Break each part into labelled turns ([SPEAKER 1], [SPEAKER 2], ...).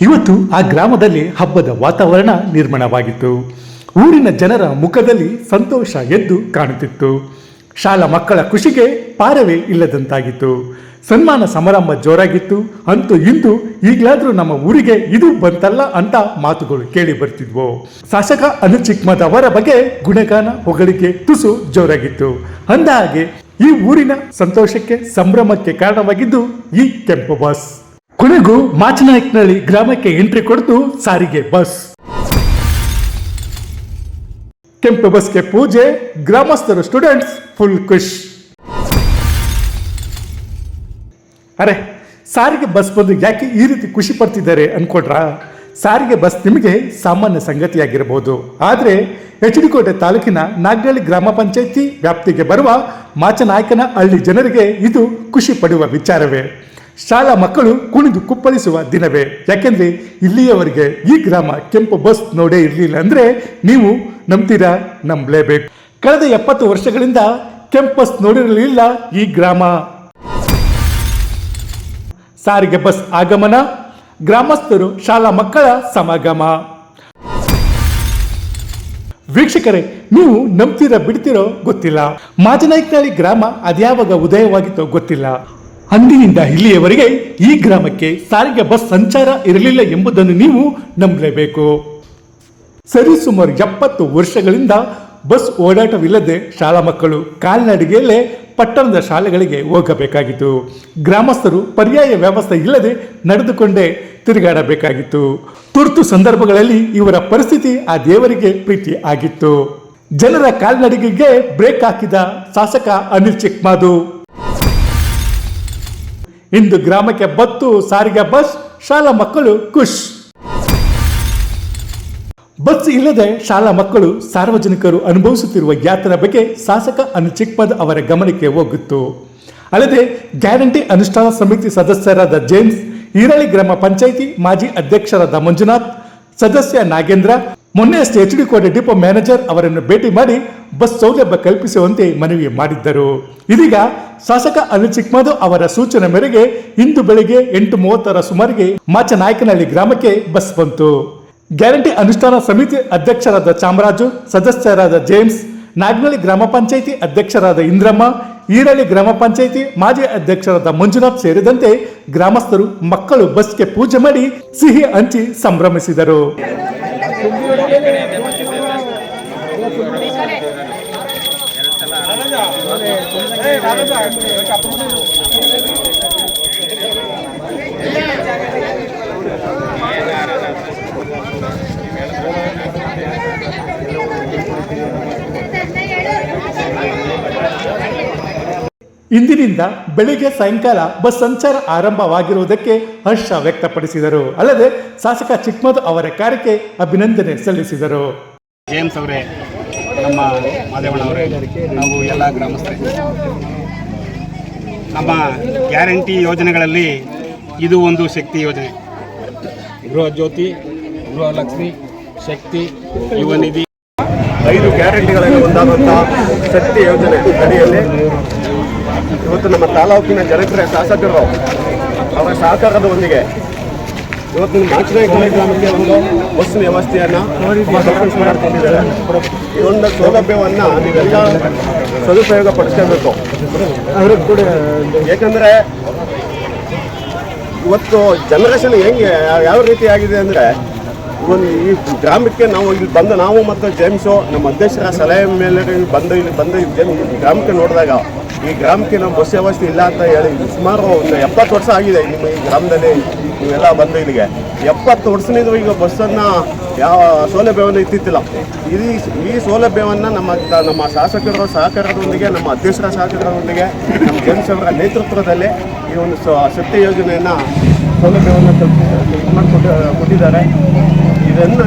[SPEAKER 1] ಇವತ್ತು ಆ ಗ್ರಾಮದಲ್ಲಿ ಹಬ್ಬದ ವಾತಾವರಣ ನಿರ್ಮಾಣವಾಗಿತ್ತು. ಊರಿನ ಜನರ ಮುಖದಲ್ಲಿ ಸಂತೋಷ ಎದ್ದು ಕಾಣುತ್ತಿತ್ತು. ಶಾಲಾ ಮಕ್ಕಳ ಖುಷಿಗೆ ಪಾರವೇ ಇಲ್ಲದಂತಾಗಿತ್ತು. ಸನ್ಮಾನ ಸಮಾರಂಭ ಜೋರಾಗಿತ್ತು. ಅಂತೂ ಇಂದು ಈಗಲಾದ್ರೂ ನಮ್ಮ ಊರಿಗೆ ಇದು ಬಂತಲ್ಲ ಅಂತ ಮಾತುಗಳು ಕೇಳಿ ಬರ್ತಿದ್ವು. ಶಾಸಕ ಅನಿಲ್ ಚಿಕ್ಮದ್ ಅವರ ಬಗ್ಗೆ ಗುಣಗಾನ ಹೊಗಳಿಕೆ ತುಸು ಜೋರಾಗಿತ್ತು. ಅಂದಹಾಗೆ ಈ ಊರಿನ ಸಂತೋಷಕ್ಕೆ ಸಂಭ್ರಮಕ್ಕೆ ಕಾರಣವಾಗಿದ್ದು ಈ ಕೆಂಪು ಬಸ್. ಕೊನೆಗೂ ಮಾಚನಾಯಕನಹಳ್ಳಿ ಗ್ರಾಮಕ್ಕೆ ಎಂಟ್ರಿ ಕೊಡ್ತು ಸಾರಿಗೆ ಬಸ್. ಕೆಂಪು ಬಸ್ಗೆ ಪೂಜೆ, ಗ್ರಾಮಸ್ಥರು ಸ್ಟೂಡೆಂಟ್ಸ್ ಫುಲ್ ಖುಷ್. ಅರೆ, ಸಾರಿಗೆ ಬಸ್ ಬಂದು ಯಾಕೆ ಈ ರೀತಿ ಖುಷಿ ಪಡ್ತಿದ್ದಾರೆ ಅನ್ಕೊಂಡ್ರ? ಸಾರಿಗೆ ಬಸ್ ನಿಮಗೆ ಸಾಮಾನ್ಯ ಸಂಗತಿಯಾಗಿರಬಹುದು. ಆದರೆ ಎಚ್.ಡಿ. ತಾಲೂಕಿನ ನಾಗನಹಳ್ಳಿ ಗ್ರಾಮ ಪಂಚಾಯಿತಿ ವ್ಯಾಪ್ತಿಗೆ ಬರುವ ಮಾಚನಾಯಕನಹಳ್ಳಿ ಜನರಿಗೆ ಇದು ಖುಷಿ ಪಡುವ ವಿಚಾರವೇ. ಶಾಲಾ ಮಕ್ಕಳು ಕುಣಿದು ಕುಪ್ಪಳಿಸುವ ದಿನವೇ. ಯಾಕೆಂದ್ರೆ ಇಲ್ಲಿಯವರೆಗೆ ಈ ಗ್ರಾಮ ಕೆಂಪು ಬಸ್ ನೋಡೇ ಇರಲಿಲ್ಲ ಅಂದ್ರೆ ನೀವು ನಂಬ್ತೀರಾ? ನಂಬಲೇಬೇಕು. ಕಳೆದ 70 ವರ್ಷಗಳಿಂದ ಕೆಂಪು ಬಸ್ ನೋಡಿರಲಿಲ್ಲ ಈ ಗ್ರಾಮ. ಸಾರಿಗೆ ಬಸ್ ಆಗಮನ, ಗ್ರಾಮಸ್ಥರು ಶಾಲಾ ಮಕ್ಕಳ ಸಮಾಗಮ. ವೀಕ್ಷಕರೇ, ನೀವು ನಂಬ್ತೀರಾ ಬಿಡ್ತೀರೋ ಗೊತ್ತಿಲ್ಲ. ಮಾಚನಾಯಕನಹಳ್ಳಿ ಗ್ರಾಮ ಅದ್ಯಾವಾಗ ಉದಯವಾಗಿತ್ತೋ ಗೊತ್ತಿಲ್ಲ. ಅಂದಿನಿಂದ ಇಲ್ಲಿಯವರೆಗೆ ಈ ಗ್ರಾಮಕ್ಕೆ ಸಾರಿಗೆ ಬಸ್ ಸಂಚಾರ ಇರಲಿಲ್ಲ ಎಂಬುದನ್ನು ನೀವು ನಂಬಲೇಬೇಕು. ಸರಿಸುಮಾರು 70 ವರ್ಷಗಳಿಂದ ಬಸ್ ಓಡಾಟವಿಲ್ಲದೆ ಶಾಲಾ ಮಕ್ಕಳು ಕಾಲ್ನಡಿಗೆಯಲ್ಲೇ ಪಟ್ಟಣದ ಶಾಲೆಗಳಿಗೆ ಹೋಗಬೇಕಾಗಿತ್ತು. ಗ್ರಾಮಸ್ಥರು ಪರ್ಯಾಯ ವ್ಯವಸ್ಥೆ ಇಲ್ಲದೆ ನಡೆದುಕೊಂಡೇ ತಿರುಗಾಡಬೇಕಾಗಿತ್ತು. ತುರ್ತು ಸಂದರ್ಭಗಳಲ್ಲಿ ಇವರ ಪರಿಸ್ಥಿತಿ ಆ ದೇವರಿಗೆ ಪ್ರೀತಿ ಆಗಿತ್ತು. ಜನರ ಕಾಲ್ನಡಿಗೆಗೆ ಬ್ರೇಕ್ ಹಾಕಿದ ಶಾಸಕ ಅನಿಲ್ ಚಿಕ್ಮದ್. ಇಂದು ಗ್ರಾಮಕ್ಕೆ ಬತ್ತು ಸಾರಿಗೆ ಬಸ್, ಶಾಲಾ ಮಕ್ಕಳು ಖುಷ್. ಬಸ್ ಇಲ್ಲದೆ ಶಾಲಾ ಮಕ್ಕಳು ಸಾರ್ವಜನಿಕರು ಅನುಭವಿಸುತ್ತಿರುವ ಯಾತನೆ ಬಗ್ಗೆ ಶಾಸಕ ಅನಿಲ್ ಚಿಕ್ಮದ್ ಅವರ ಗಮನಕ್ಕೆ ಹೋಗಿತ್ತು. ಅಲ್ಲದೆ ಗ್ಯಾರಂಟಿ ಅನುಷ್ಠಾನ ಸಮಿತಿ ಸದಸ್ಯರಾದ ಜೇಮ್ಸ್, ಈರಳ್ಳಿ ಗ್ರಾಮ ಪಂಚಾಯಿತಿ ಮಾಜಿ ಅಧ್ಯಕ್ಷರಾದ ಮಂಜುನಾಥ್, ಸದಸ್ಯ ನಾಗೇಂದ್ರ, ಮೊನ್ನೆಯಷ್ಟೇ ಎಚ್.ಡಿ. ಡಿಪೋ ಮ್ಯಾನೇಜರ್ ಅವರನ್ನು ಭೇಟಿ ಮಾಡಿ ಬಸ್ ಸೌಲಭ್ಯ ಕಲ್ಪಿಸುವಂತೆ ಮನವಿ ಮಾಡಿದ್ದರು. ಇದೀಗ ಶಾಸಕ ಅನಿಲ್ ಚಿಕ್ಮದ್ ಅವರ ಸೂಚನೆ ಮೇರೆಗೆ ಇಂದು ಬೆಳಿಗ್ಗೆ 8:30 ಸುಮಾರಿಗೆ ಮಾಚನಾಯಕನಹಳ್ಳಿ ಗ್ರಾಮಕ್ಕೆ ಬಸ್ ಬಂತು. ಗ್ಯಾರಂಟಿ ಅನುಷ್ಠಾನ ಸಮಿತಿ ಅಧ್ಯಕ್ಷರಾದ ಚಾಮರಾಜು, ಸದಸ್ಯರಾದ ಜೇಮ್ಸ್, ನಾಗನಹಳ್ಳಿ ಗ್ರಾಮ ಪಂಚಾಯಿತಿ ಅಧ್ಯಕ್ಷರಾದ ಇಂದ್ರಮ್ಮ, ಈರಳ್ಳಿ ಗ್ರಾಮ ಪಂಚಾಯಿತಿ ಮಾಜಿ ಅಧ್ಯಕ್ಷರಾದ ಮಂಜುನಾಥ್ ಸೇರಿದಂತೆ ಗ್ರಾಮಸ್ಥರು ಮಕ್ಕಳು ಬಸ್ಗೆ ಪೂಜೆ ಮಾಡಿ ಸಿಹಿ ಹಂಚಿ ಸಂಭ್ರಮಿಸಿದರು. ಇಂದಿನಿಂದ ಬೆಳಿಗ್ಗೆ ಸಾಯಂಕಾಲ ಬಸ್ ಸಂಚಾರ ಆರಂಭವಾಗಿರುವುದಕ್ಕೆ ಹರ್ಷ ವ್ಯಕ್ತಪಡಿಸಿದರು. ಅಲ್ಲದೆ ಶಾಸಕ ಚಿಕ್ಮದ್ ಅವರ ಕಾರ್ಯಕ್ಕೆ ಅಭಿನಂದನೆ ಸಲ್ಲಿಸಿದರು.
[SPEAKER 2] ಜೇಮ್ಸ್ ಅವರೇ, ನಮ್ಮ ಮಾದೇವಣ್ಣ ಅವರೇ, ನಾವು ಎಲ್ಲ ಗ್ರಾಮಸ್ಥರೇ, ನಮ್ಮ ಗ್ಯಾರಂಟಿ ಯೋಜನೆಗಳಲ್ಲಿ ಇದು ಒಂದು ಶಕ್ತಿ ಯೋಜನೆ. ಗೃಹ ಜ್ಯೋತಿ, ಗೃಹಲಕ್ಷ್ಮಿ, ಶಕ್ತಿ, ಯುವ ನಿಧಿ,
[SPEAKER 3] 5 ಗ್ಯಾರಂಟಿಗಳಲ್ಲಿ ಒಂದಾದಂಥ ಶಕ್ತಿ ಯೋಜನೆ ಅಡಿಯಲ್ಲಿ ಇವತ್ತು ನಮ್ಮ ತಾಲೂಕಿನ ಜನಪ್ರಿಯ ಶಾಸಕರು ಅವರ ಸಹಕಾರದೊಂದಿಗೆ ಇವತ್ತು ಮಾಚನಾಯಕನಹಳ್ಳಿ ಗ್ರಾಮಕ್ಕೆ ಒಂದು ಬಸ್ ವ್ಯವಸ್ಥೆಯನ್ನು ಮಾಡಿಕೊಂಡಿದ್ದಾರೆ. ಈ ಒಂದು ಸೌಲಭ್ಯವನ್ನು ನೀವೆಲ್ಲ ಸದುಪಯೋಗ ಪಡಿಸ್ಕೋಬೇಕು. ಏಕೆಂದರೆ ಇವತ್ತು ಜನರೇಷನ್ ಹೆಂಗೆ ಯಾವ ರೀತಿ ಆಗಿದೆ ಅಂದರೆ, ಈ ಗ್ರಾಮಕ್ಕೆ ನಾವು ಇಲ್ಲಿ ಬಂದು ನಾವು ಮತ್ತು ಜೇಮ್ಸು ನಮ್ಮ ಅಧ್ಯಕ್ಷರ ಸಲಹೆ ಮೇಲೆ ಇಲ್ಲಿ ಗ್ರಾಮಕ್ಕೆ ನೋಡಿದಾಗ ಈ ಗ್ರಾಮಕ್ಕೆ ನಾವು ಬಸ್ ವ್ಯವಸ್ಥೆ ಇಲ್ಲ ಅಂತ ಹೇಳಿ ಸುಮಾರು ಒಂದು 70 ವರ್ಷ ಆಗಿದೆ. ನಿಮ್ಮ ಈ ಗ್ರಾಮದಲ್ಲಿ ನೀವೆಲ್ಲ ಬಂದು ಇಲ್ಲಿಗೆ 70 ವರ್ಷದಿಂದ ಈಗ ಬಸ್ಸನ್ನು ಯಾವ ಸೌಲಭ್ಯವನ್ನು ಇತ್ತಿತ್ತಿಲ್ಲ. ಈ ಸೌಲಭ್ಯವನ್ನು ನಮ್ಮ ಶಾಸಕರ ಸಹಕಾರದೊಂದಿಗೆ, ನಮ್ಮ ಅಧ್ಯಕ್ಷರ ಸಹಕಾರದೊಂದಿಗೆ, ನಮ್ಮ ಜೇಮ್ಸ್ ಅವರ ನೇತೃತ್ವದಲ್ಲಿ ಈ ಒಂದು ಶಕ್ತಿ ಯೋಜನೆಯನ್ನು ಸೌಲಭ್ಯವನ್ನು ಕೊಟ್ಟಿದ್ದಾರೆ.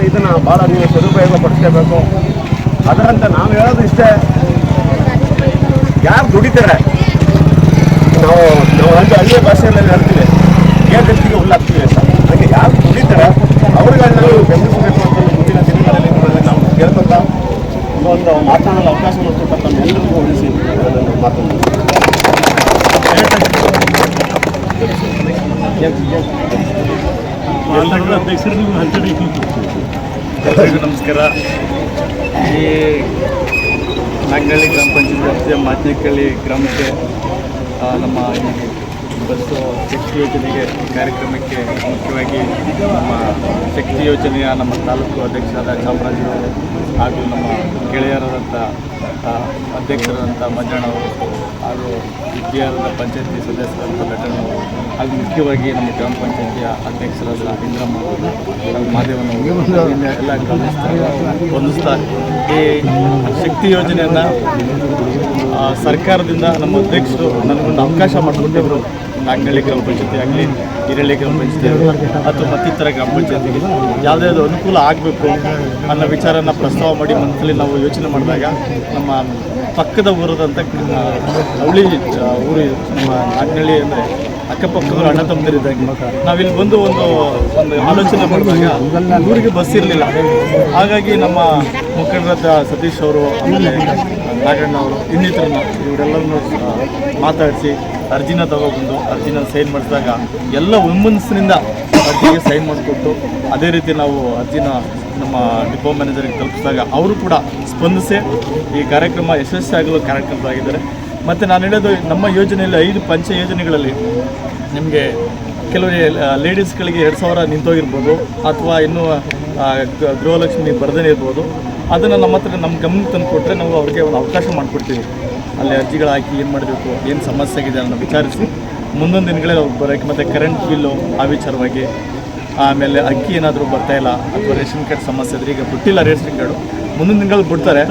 [SPEAKER 3] ಇದನ್ನು ಭಾಳ ನೀವು ಸದುಪಯೋಗ ಪಡಿಸ್ಕೋಬೇಕು. ಅದರಂತೆ ನಾವು ಹೇಳೋದು ಇಷ್ಟೇ, ಯಾರು ದುಡಿತಾರೆ ನಾವು ಹಳ್ಳಿಯ ಭಾಷೆಯಲ್ಲಿ ಹೇಳ್ತೀವಿ, ಗೇಟಿಗೆ ಹುಲ್ಲಾಗ್ತೀವಿ ಅಂತ. ಹಾಗೆ ಯಾರು ದುಡಿತಾರೆ ಅವ್ರಿಗೆ ನಾವು ಬೆಂಬಲಿಸಬೇಕು ಅಂತ ಮುಂದಿನ ದಿನಗಳಲ್ಲಿ ನಾವು ಕೇಳ್ಕೊತಾ ಒಂದು ಮಾತನಾಡಲು ಅವಕಾಶ ಮಾಡಿಕೊಟ್ಟು ಎಲ್ಲರಿಗೂ ಉಳಿಸಿ ಮಾತನಾಡಿ.
[SPEAKER 4] ಎಲ್ಲರಿಗೂ ನಮಸ್ಕಾರ. ಈ ನಾಗನಹಳ್ಳಿ ಗ್ರಾಮ ಪಂಚಾಯತ್ ವ್ಯಾಪ್ತಿಯ ಮಾಚನಕಳ್ಳಿ ಗ್ರಾಮಕ್ಕೆ ನಮ್ಮ ಈ ಬಸ್ಸು ಶಕ್ತಿ ಯೋಜನೆಗೆ ಕಾರ್ಯಕ್ರಮಕ್ಕೆ ಮುಖ್ಯವಾಗಿ ನಮ್ಮ ಶಕ್ತಿ ಯೋಜನೆಯ ನಮ್ಮ ತಾಲೂಕು ಅಧ್ಯಕ್ಷರಾದ ಚಾಮರಾಜನವರು ಹಾಗೂ ನಮ್ಮ ಗೆಳೆಯರಾದಂಥ ಅಧ್ಯಕ್ಷರಾದಂಥ ಮಂಜಣ್ಣವರು ಹಾಗೂ ವಿದ್ಯಾರದ ಪಂಚಾಯತಿ ಸದಸ್ಯರಾದಂಥ ಬೆಟ್ಟಣ್ಣವರು ಹಾಗೂ ಮುಖ್ಯವಾಗಿ ನಮ್ಮ ಗ್ರಾಮ ಪಂಚಾಯತಿಯ ಅಧ್ಯಕ್ಷರಾದ ಇಂದ್ರಮ್ಮ ಮಾದೇವನವರು ಎಲ್ಲ ಗ್ರಾಮಸ್ಥರು ಹೊಂದಿಸ್ತಾ ಈ ಶಕ್ತಿ ಯೋಜನೆಯನ್ನು ಸರ್ಕಾರದಿಂದ ನಮ್ಮ ಅಧ್ಯಕ್ಷರು ನನಗೊಂದು ಅವಕಾಶ ಮಾಡಿಕೊಟ್ಟಿದ್ರು. ನಾಗನಹಳ್ಳಿ ಗ್ರಾಮ ಪಂಚಾಯತಿ ಆಗಲಿ, ಹಿರಳ್ಳಿ ಗ್ರಾಮ ಪಂಚಾಯತಿ ಆಗಲಿ ಅಥವಾ ಮತ್ತಿತರ ಗ್ರಾಮ ಪಂಚಾಯತಿಗೆ ಯಾವುದೇ ಅನುಕೂಲ ಆಗಬೇಕು ಅನ್ನೋ ವಿಚಾರನ ಪ್ರಸ್ತಾವ ಮಾಡಿ ಮನಸ್ಸಲ್ಲಿ ನಾವು ಯೋಚನೆ ಮಾಡಿದಾಗ ನಮ್ಮ ಪಕ್ಕದ ಊರದಂಥ ಹಳ್ಳಿ ಊರು ನಮ್ಮ ನಾಗನಹಳ್ಳಿ ಅಂದರೆ ಅಕ್ಕಪಕ್ಕದವರು ಅಣ್ಣ ತಮ್ಮದಿರಿದ್ದಂಗೆ ನಾವಿಲ್ಲಿ ಬಂದು ಒಂದು ಆಲೋಚನೆ ಮಾಡಿದಾಗ ಊರಿಗೆ ಬಸ್ ಇರಲಿಲ್ಲ. ಹಾಗಾಗಿ ನಮ್ಮ ಮುಖಂಡರಾದ ಸತೀಶ್ ಅವರು, ಆಮೇಲೆ ನಾಗಣ್ಣ ಅವರು, ಇನ್ನಿತರನ್ನ ಇವರೆಲ್ಲರನ್ನು ಮಾತಾಡಿಸಿ ಅರ್ಜಿನ ತಗೊಬಂದು ಅರ್ಜಿನ ಸೈನ್ ಮಾಡಿಸಿದಾಗ ಎಲ್ಲ ಒಮ್ಮನಸ್ಸಿನಿಂದ ಅರ್ಜಿಗೆ ಸೈನ್ ಮಾಡಿಕೊಟ್ಟು ಅದೇ ರೀತಿ ನಾವು ಅರ್ಜಿನ ನಮ್ಮ ಡಿಪೋ ಮ್ಯಾನೇಜರ್ಗೆ ತಲುಪಿಸಿದಾಗ ಅವರು ಕೂಡ ಸ್ಪಂದಿಸಿ ಈ ಕಾರ್ಯಕ್ರಮ ಯಶಸ್ವಿಯಾಗಲು ಕಾರ್ಯಕ್ರಮವಾಗಿದ್ದಾರೆ. ಮತ್ತು ನಾನು ಹೇಳೋದು, ನಮ್ಮ ಯೋಜನೆಯಲ್ಲಿ 5 ಪಂಚ ಯೋಜನೆಗಳಲ್ಲಿ ನಿಮಗೆ ಕೆಲವು ಲೇಡೀಸ್ಗಳಿಗೆ 2,000 ನಿಂತೋಗಿರ್ಬೋದು ಅಥವಾ ಇನ್ನೂ ಗೃಹಲಕ್ಷ್ಮಿ ಬರದೇ ಇರ್ಬೋದು. ಅದನ್ನು ನಮ್ಮ ಗಮನಕ್ಕೆ ತಂದು ಕೊಟ್ಟರೆ ನಾವು ಅವ್ರಿಗೆ ಒಂದು ಅವಕಾಶ ಮಾಡಿಕೊಡ್ತೀವಿ. ಅಲ್ಲಿ ಅರ್ಜಿಗಳು ಹಾಕಿ ಏನು ಮಾಡಬೇಕು, ಏನು ಸಮಸ್ಯೆ ಆಗಿದೆ ಅನ್ನೋ ವಿಚಾರಿಸಿ ಮುಂದೊಂದು ದಿನಗಳಲ್ಲಿ ಅವ್ರು ಬರೋಕ್ಕೆ, ಮತ್ತು ಕರೆಂಟ್ ಬಿಲ್ಲು ಆ ವಿಚಾರವಾಗಿ, ಆಮೇಲೆ ಅಕ್ಕಿ ಏನಾದರೂ ಬರ್ತಾಯಿಲ್ಲ ಅಥವಾ ರೇಷನ್ ಕಾರ್ಡ್ ಸಮಸ್ಯೆ ಇದ್ರೆ, ಈಗ ಬಿಟ್ಟಿಲ್ಲ ರೇಷನ್ ಕಾರ್ಡು, ಮುಂದಿನ ದಿನಗಳಲ್ಲಿ ಬಿಡ್ತಾರೆ.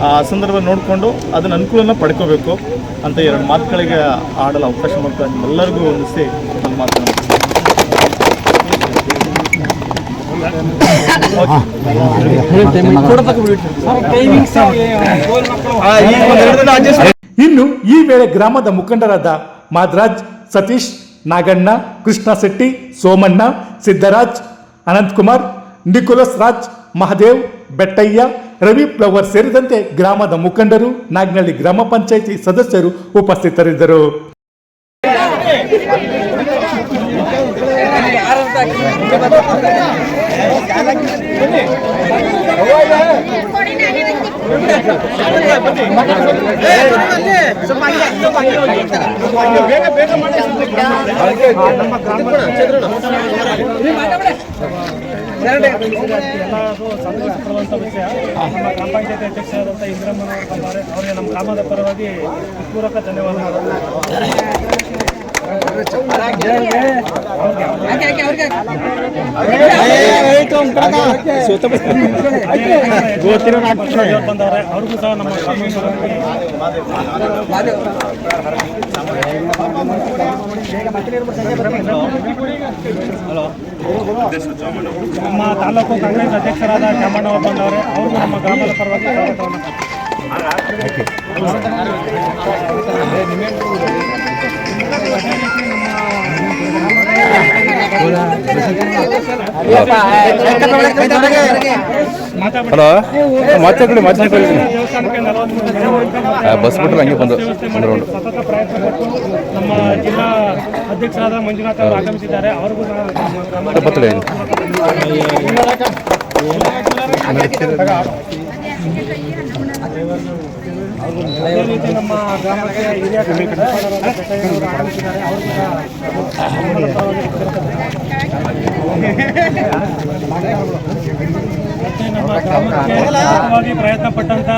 [SPEAKER 4] ಆ ಸಂದರ್ಭ ನೋಡಿಕೊಂಡು ಅದನ್ನು ಅನುಕೂಲನ ಪಡ್ಕೋಬೇಕು ಅಂತ 2 ಮಾತುಗಳಿಗೆ ಆಡಲು ಅವಕಾಶ ಮಾಡ್ತಾರೆ. ಎಲ್ಲರಿಗೂ ಹೊಂದಿಸಿ ಒಂದು ಮಾತು.
[SPEAKER 1] ಇನ್ನು ಈ ವೇಳೆ ಗ್ರಾಮದ ಮುಖಂಡರಾದ ಮಾದರಾಜ್, ಸತೀಶ್, ನಾಗಣ್ಣ, ಕೃಷ್ಣ ಶೆಟ್ಟಿ, ಸೋಮಣ್ಣ, ಸಿದ್ದರಾಜ್, ಅನಂತಕುಮಾರ್, ನಿಕೋಲಸ್ ರಾಜ್, ಮಹದೇವ್, ಬೆಟ್ಟಯ್ಯ, ರವಿ ಫ್ಲವರ್ ಸೇರಿದಂತೆ ಗ್ರಾಮದ ಮುಖಂಡರು, ನಾಗನಹಳ್ಳಿ ಗ್ರಾಮ ಪಂಚಾಯಿತಿ ಸದಸ್ಯರು ಉಪಸ್ಥಿತರಿದ್ದರು.
[SPEAKER 5] ಎಲ್ಲರೂ ಸಂತೋಷಪಡುವಂಥ ವಿಷಯ. ನಮ್ಮ ಗ್ರಾಮ ಪಂಚಾಯತಿ ಅಧ್ಯಕ್ಷರಾದಂಥ ಇಂದ್ರಮ್ಮನವರು ಅವರಿಗೆ ನಮ್ಮ ಗ್ರಾಮದ ಪರವಾಗಿ ಪೂರಕ ಧನ್ಯವಾದಗಳು. ಬಂದವ್ರೆ ಅವ್ರಿಗೂ ಸಹ ನಮ್ಮ ನಮ್ಮ ತಾಲೂಕು ಕಾಂಗ್ರೆಸ್ ಅಧ್ಯಕ್ಷರಾದ ಚಾಮಣ್ಣವರು ಬಂದವ್ರೆ ಅವ್ರಿಗೂ ನಮ್ಮ ಗ್ರಾಮದ ಪರವಾಗಿ
[SPEAKER 6] ಹಲೋ ಮಾತಾಡಿ ಬಸ್ ಬಿಟ್ಟರೆ ಹಂಗೆ ಬಂದು
[SPEAKER 5] ಸತತ ಪ್ರಯತ್ನ ಪಟ್ಟು ನಮ್ಮ ಜಿಲ್ಲಾ ಅಧ್ಯಕ್ಷರಾದ ಮಂಜುನಾಥ್ ಅವರು ಆಗಮಿಸಿದ್ದಾರೆ. ಅವ್ರಿಗೂ ಅದೇ ರೀತಿ ನಮ್ಮ ಗ್ರಾಮಕ್ಕೆ ಹಿರಿಯ ಅವರು ಆಗಮಿಸಿದ್ದಾರೆ. ಮತ್ತೆ ನಮ್ಮ ಗ್ರಾಮಕ್ಕೆ ಪ್ರಯತ್ನ ಪಟ್ಟಂತ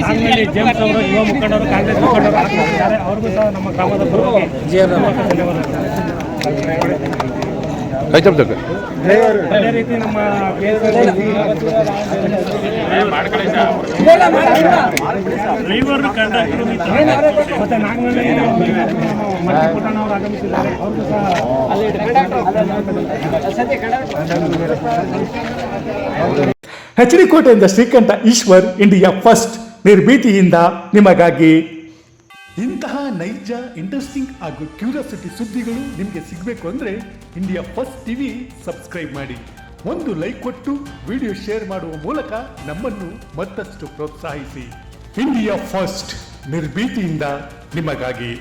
[SPEAKER 5] ನಾಗನಹಳ್ಳಿ ಜೇಮ್ಸ್ ಅವರು, ಯುವ ಮುಖಂಡರು, ಕಾಂಗ್ರೆಸ್ ಮುಖಂಡರು ಆಗಮಿಸಿದ್ದಾರೆ. ಅವ್ರಿಗೂ ಸಹ ನಮ್ಮ ಗ್ರಾಮದ ಪರವಾಗಿ
[SPEAKER 6] ಧನ್ಯವಾದಗಳು.
[SPEAKER 5] ಅದೇ ರೀತಿ ನಮ್ಮ ಡ್ರೈವರ್, ಕಂಡಕ್ಟರ್ ಮತ್ತೆ ನಾಗನಹಳ್ಳಿ ಪುಟ್ಟಣ್ಣವರು ಆಗಮಿಸಿದ್ದಾರೆ. ಅವ್ರಿಗೂ ಸಹ
[SPEAKER 1] HD ಕೋಟೆಯಿಂದ ಶ್ರೀಕಂಠ ಈಶ್ವರ್, ಇಂಡಿಯಾ ಫಸ್ಟ್, ನಿರ್ಭೀತಿಯಿಂದ ನಿಮಗಾಗಿ. ಇಂತಹ ನೈಜ, ಇಂಟ್ರೆಸ್ಟಿಂಗ್ ಹಾಗೂ ಕ್ಯೂರಿಯಾಸಿಟಿ ಸುದ್ದಿಗಳು ನಿಮಗೆ ಸಿಗಬೇಕು ಅಂದರೆ ಇಂಡಿಯಾ ಫಸ್ಟ್ ಟಿವಿ ಸಬ್ಸ್ಕ್ರೈಬ್ ಮಾಡಿ. ಒಂದು ಲೈಕ್ ಕೊಟ್ಟು ವಿಡಿಯೋ ಶೇರ್ ಮಾಡುವ ಮೂಲಕ ನಮ್ಮನ್ನು ಮತ್ತಷ್ಟು ಪ್ರೋತ್ಸಾಹಿಸಿ. ಇಂಡಿಯಾ ಫಸ್ಟ್, ನಿರ್ಭೀತಿಯಿಂದ ನಿಮಗಾಗಿ.